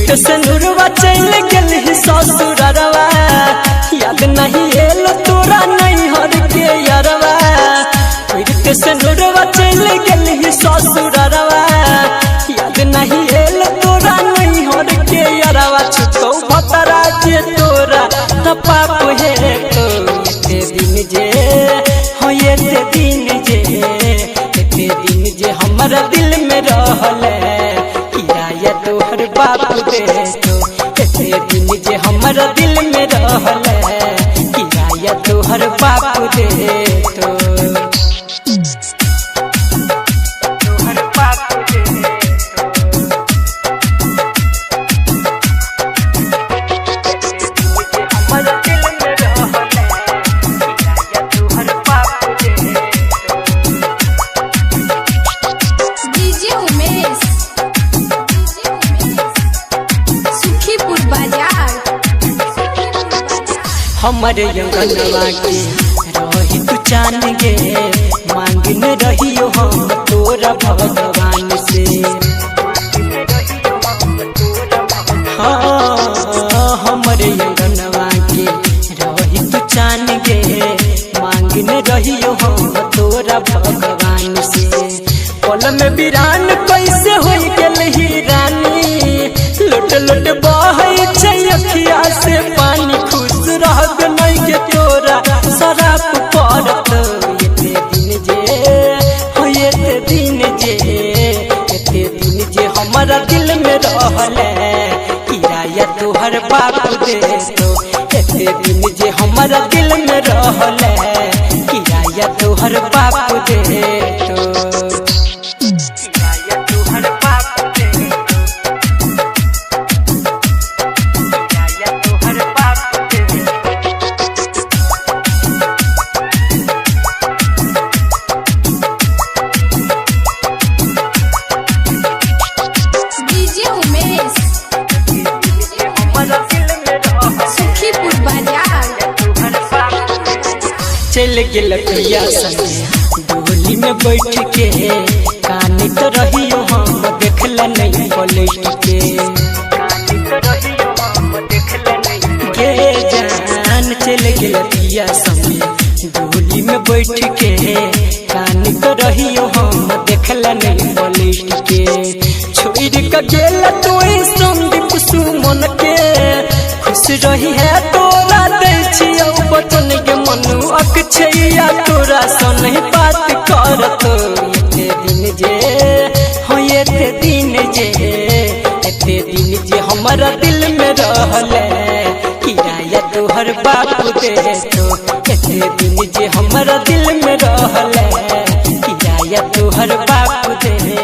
पीड़ित से नुरवा चल गेल ससुरवा याद नहीं एल तोरा नहीं हर के यारवा पीड़ित से नुरवा चल गेल ससुरवा याद नहीं एल तोरा नहीं हर के यारवा छुटो भतरा जे तोरा त पाप है तो एते दिन जे हो एते दिन जे हमारा दिल में रहले किराया तोहर बाप दे तो एते दिन जे हमारा दिल में रहले किराया तोहर बाप दे तो तोहर बाप दे हमारा दिल में रहले किराया तोहर बाप दे हमारे अंगनवा के रही तू चान गे मांगन रहियो हम तोरा भगवान से हाँ हमारे अंगनवा के रही तू चान गे मांगन रहियो हम तोरा भगवान से पल में वीरान कैसे हो गेल ही रानी लोट लोट बहै छै अखिया से पानी खुश रह नहीं के तोरा शराब पड़त एते दिन जे हमारा दिल में रहले किराया तोहर बाप दे तो एते दिन जे हमारा दिल में रहले किराया तोहर बाप दे तो किराया तोहर बाप दे किराया तोहर बाप दे चल गेल भैया संगे डोली में बैठ के कानी तो रहियो हम देखल नहीं पलट के गे जान चल गेल भैया संगे डोली में बैठ के कानी तो रहियो हम देखल नहीं पलट के छोड़ के गेल तो संदीप सुमन के खुश रही है तोरा दे छियो बचन के मनु अक्षया तोरा सन बात करत एते दिन जे हमारा दिल में रहले किराया तोहर बाप दे तो एते दिन जे हमारा दिल में रहले किराया तोहर बाप दे।